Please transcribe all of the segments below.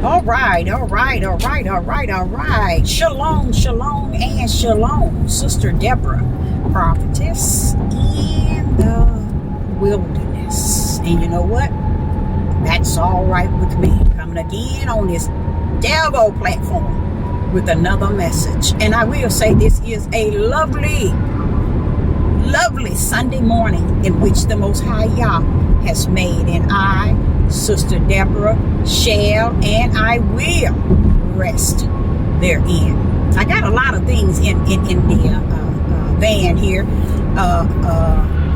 All right, all right, all right, all right, all right. Shalom, shalom, and shalom. Sister Deborah, prophetess in the wilderness. And you know what? That's all right with me. Coming again on this Devo platform with another message. And I will say this is a lovely Sunday morning in which the Most High Yah has made. And I, Sister Deborah, shall and I will rest therein. I got a lot of things in the van here,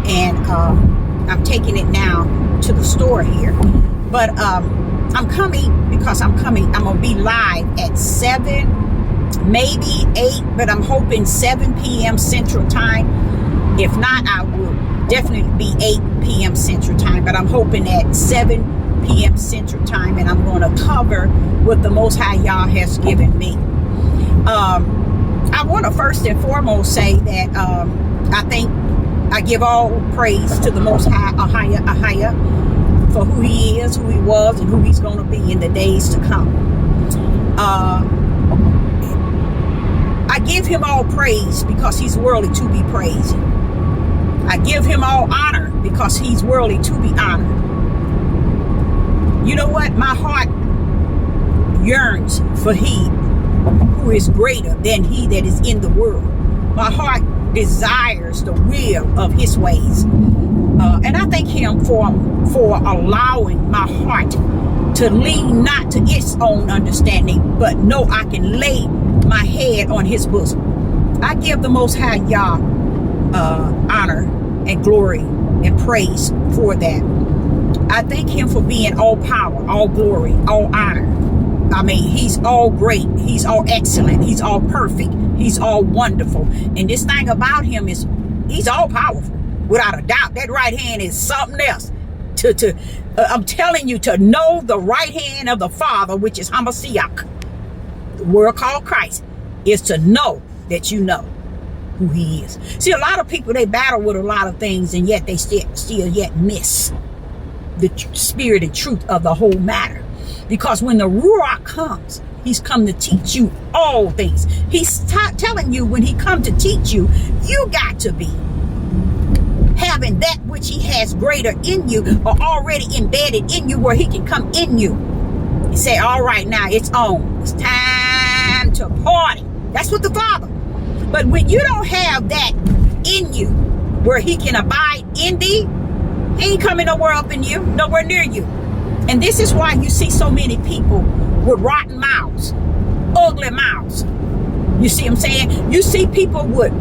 and I'm taking it now to the store here. But I'm coming because I'm gonna be live at 7, maybe 8, but I'm hoping 7 p.m. Central Time. If not, I will definitely be 8 p.m. Central Time, but I'm hoping at 7 p.m. Central Time, and I'm going to cover what the Most High Yah has given me. I want to first and foremost say that I give all praise to the Most High Ahaya for who he is, who he was, and who he's going to be in the days to come. I give him all praise because he's worthy to be praised. I give him all honor because he's worthy to be honored. You know what? My heart yearns for he who is greater than he that is in the world. My heart desires the will of his ways. And I thank him for allowing my heart to lean not to its own understanding, but know I can lay my head on his bosom. I give the Most High Yah honor and glory and praise for that. I thank him for being all power, all glory, all honor. I mean, he's all great. He's all excellent. He's all perfect. He's all wonderful. And this thing about him is he's all powerful. Without a doubt, that right hand is something else. I'm telling you, to know the right hand of the Father, which is Hamashiach, the word called Christ, is to know that you know who he is. See, a lot of people, they battle with a lot of things, and yet they still yet miss the spirit and truth of the whole matter. Because when the Ruach comes, he's come to teach you all things. He's telling you when he comes to teach you, you got to be having that which he has greater in you, or already embedded in you, where he can come in you. He say, all right, now it's on. It's time to party. That's what the Father. But when you don't have that in you, where he can abide in thee, he ain't coming nowhere up in you, nowhere near you. And this is why you see so many people with rotten mouths, ugly mouths. You see what I'm saying? You see people would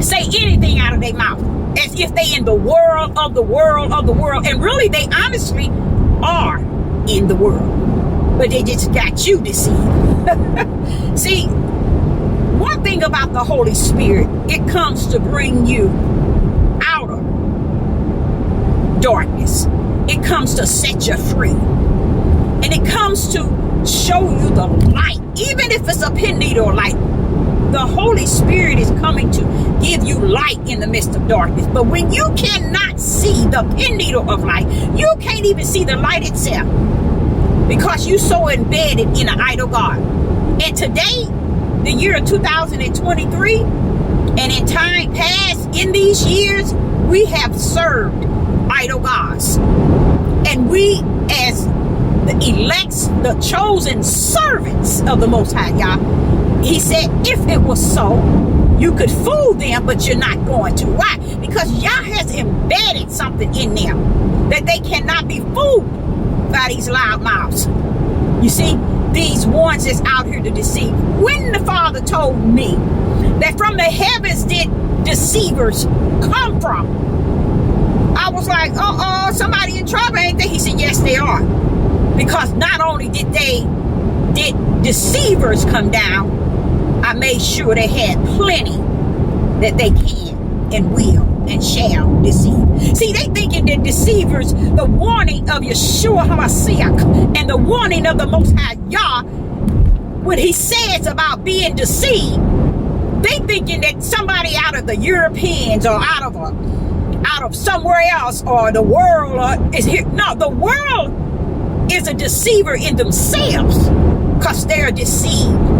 say anything out of their mouth as if they in the world of the world of the world. And really, they honestly are in the world. But they just got you deceived. See, one thing about the Holy Spirit, it comes to bring you out of darkness. It comes to set you free. And it comes to show you the light. Even if it's a pin needle light, the Holy Spirit is coming to give you light in the midst of darkness. But when you cannot see the pin needle of light, you can't even see the light itself, because you're so embedded in an idol god. And today, the year 2023, and in time past, in these years, we have served idol gods. And we, as the elects, the chosen servants of the Most High Yah, he said, if it was so, you could fool them, but you're not going to. Why? Because Yah has embedded something in them that they cannot be fooled by these loud mouths. You see, these ones that's out here to deceive. When the Father told me that from the heavens did deceivers come from, I was like, somebody in trouble, ain't they? He said, yes, they are. Because not only did deceivers come down, I made sure they had plenty that they can and will and shall deceive. See, they thinking that deceivers, the warning of Yeshua HaMashiach and the warning of the Most High Yah, when he says about being deceived, they thinking that somebody out of the Europeans or out of somewhere else, or the world is here. No, the world is a deceiver in themselves, because they're deceived.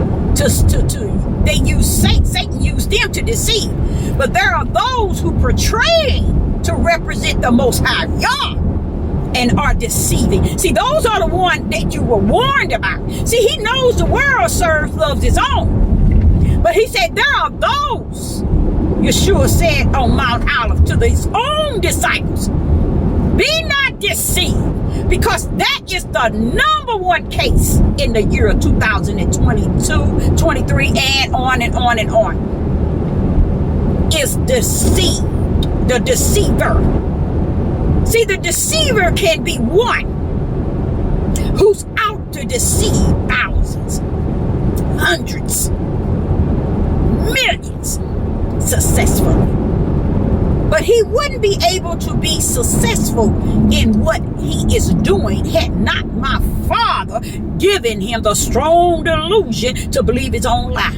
They use Satan used them to deceive. But there are those who portray to represent the Most High Yah and are deceiving. See, those are the ones that you were warned about. See, he knows the world loves his own. But he said there are those, Yeshua said on Mount Olive to his own disciples, be not deceived, because that is the number one case in the year of 2022, 23, and on and on and on. Is deceived, the deceiver. See, the deceiver can be one who's out to deceive thousands, hundreds, millions successfully. But he wouldn't be able to be successful in what he is doing had not my Father given him the strong delusion to believe his own lie,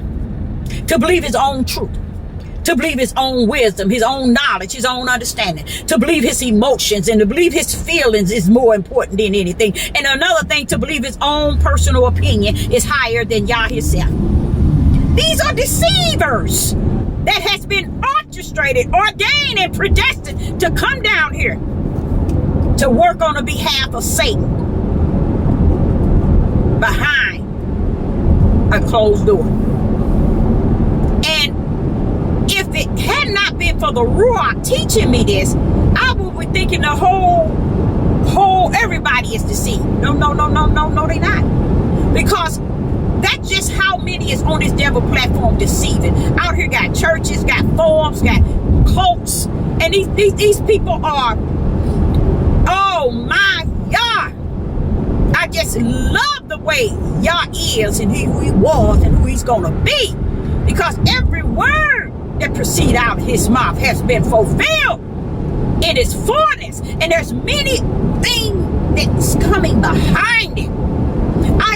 to believe his own truth, to believe his own wisdom, his own knowledge, his own understanding, to believe his emotions and to believe his feelings is more important than anything. And another thing, to believe his own personal opinion is higher than Yah himself. These are deceivers that has been orchestrated, ordained, and predestined to come down here to work on the behalf of Satan behind a closed door. And if it had not been for the Ruach teaching me this, I would be thinking the whole everybody is deceived. No, they not. Because that's just how many is on this devil platform deceiving. Out here got churches, got forums, got cults, and these people are, oh my Yah. I just love the way Yah is and who he was and who he's gonna be, because every word that proceed out of his mouth has been fulfilled in its fullness, and there's many things that's coming behind it.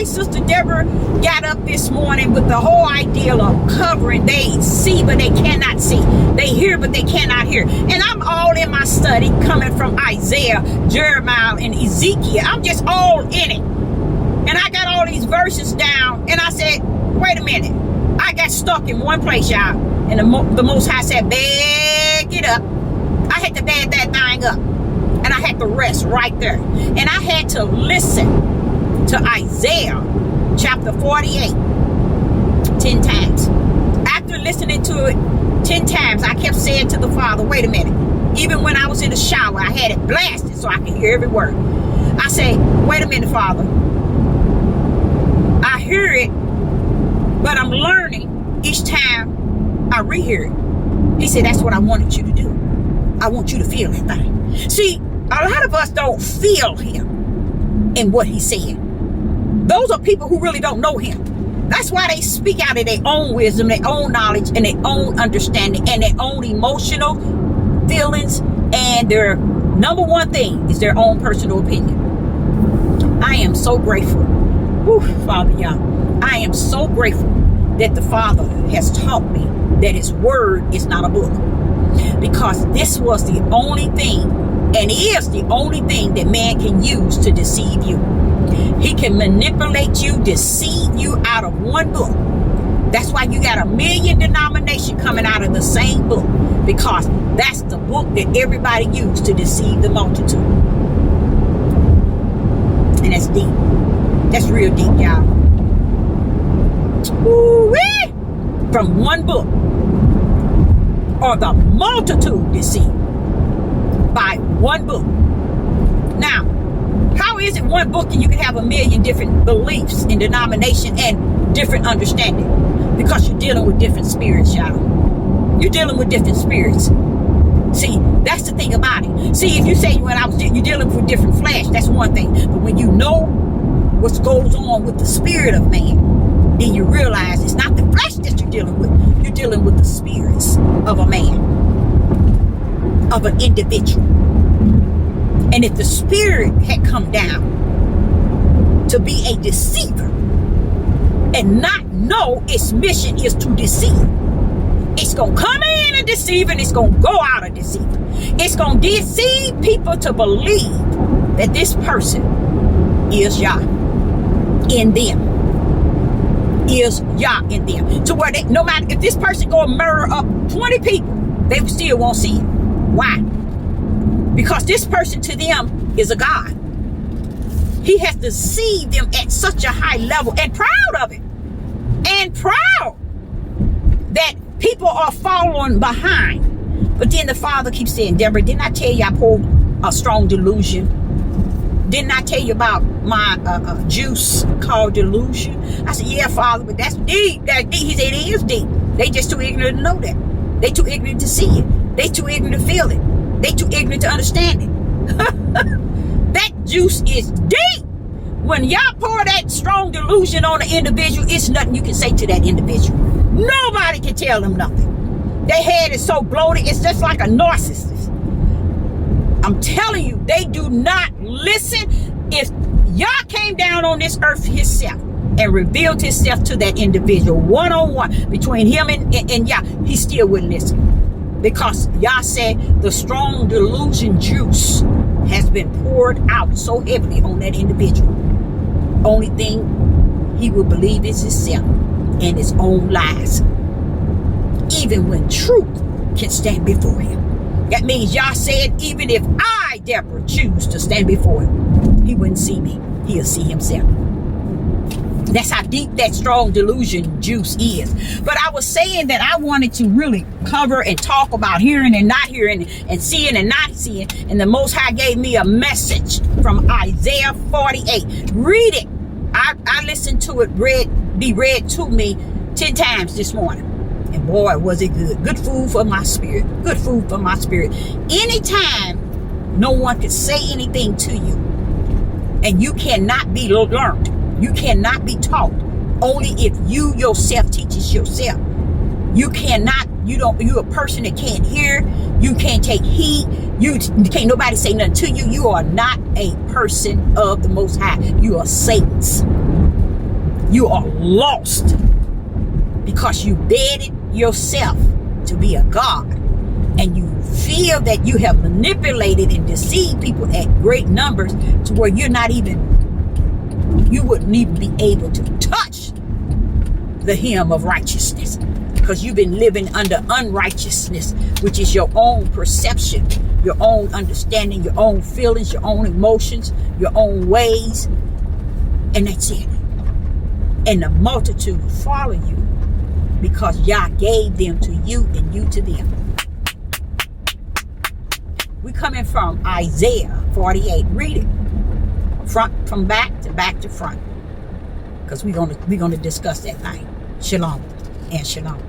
Sister Deborah got up this morning with the whole idea of covering. They see but they cannot see, they hear but they cannot hear. And I'm all in my study coming from Isaiah, Jeremiah, and Ezekiel. I'm just all in it, and I got all these verses down, and I said, wait a minute, I got stuck in one place, y'all, and the Most High said, bag it up. I had to bag that thing up, and I had to rest right there, and I had to listen to Isaiah chapter 48 10 times. After listening to it 10 times, I kept saying to the Father, wait a minute. Even when I was in the shower, I had it blasted so I could hear every word. I say, wait a minute, Father, I hear it, but I'm learning each time I rehear it. He said, that's what I wanted you to do. I want you to feel that thing. See, a lot of us don't feel him in what he's saying. Those are people who really don't know him. That's why they speak out of their own wisdom, their own knowledge, and their own understanding, and their own emotional feelings, and their number one thing is their own personal opinion. I am so grateful. Whew, Father Yah. I am so grateful that the Father has taught me that his word is not a book. Because this was the only thing, and is the only thing that man can use to deceive you. He can manipulate you, deceive you out of one book. That's why you got a million denominations coming out of the same book, because that's the book that everybody used to deceive the multitude. And that's deep. That's real deep, y'all. Ooh-wee! From one book, or the multitude deceived by one book. Now, how is it one book and you can have a million different beliefs in denomination and different understanding? Because you're dealing with different spirits, y'all. You're dealing with different spirits. See, that's the thing about it. See, if you say you're dealing with different flesh, that's one thing. But when you know what goes on with the spirit of man, then you realize it's not the flesh that you're dealing with. You're dealing with the spirits of a man, of an individual. And if the spirit had come down to be a deceiver and not know its mission is to deceive, it's going to come in and deceive, and it's going to go out and deceive. It's going to deceive people to believe that this person is Yah in them. Is Yah in them. To where they, no matter if this person go and murder up 20 people, they still won't see it. Why? Because this person to them is a God. He has deceived them at such a high level, and proud of it. And proud that people are following behind. But then the Father keeps saying, Deborah, didn't I tell you I pulled a strong delusion? Didn't I tell you about my juice called delusion? I said, yeah, Father, but that's deep. That's deep. He said, it is deep. They just too ignorant to know that. They too ignorant to see it. They too ignorant to feel it. They too ignorant to understand it. That juice is deep. When y'all pour that strong delusion on an individual, it's nothing you can say to that individual. Nobody can tell them nothing. Their head is so bloated, it's just like a narcissist. I'm telling you, they do not listen. If Yah came down on this earth himself and revealed himself to that individual one-on-one between him and Yah, he still wouldn't listen. Because Yah said the strong delusion juice has been poured out so heavily on that individual. Only thing he will believe is himself and his own lies. Even when truth can stand before him. That means Yah said, even if I, Deborah, choose to stand before him, he wouldn't see me. He'll see himself. That's how deep that strong delusion juice is. But I was saying that I wanted to really cover and talk about hearing and not hearing and seeing and not seeing. And the Most High gave me a message from Isaiah 48. Read it. I listened to it be read to me 10 times this morning. And boy, was it good. Good food for my spirit. Good food for my spirit. Anytime no one can say anything to you and you cannot be learned, you cannot be taught, only if you yourself teaches yourself. You're a person that can't hear, you can't take heed, you can't nobody say nothing to you. You are not a person of the Most High. You are Satan's. You are lost because you bedded yourself to be a God, and you feel that you have manipulated and deceived people at great numbers to where you wouldn't even be able to touch the hem of righteousness, because you've been living under unrighteousness, which is your own perception, your own understanding, your own feelings, your own emotions, your own ways, and that's it. And the multitude follow you because Yah gave them to you and you to them. We're coming from Isaiah 48. Read it from back to front, because we're gonna discuss that thing. Shalom and shalom.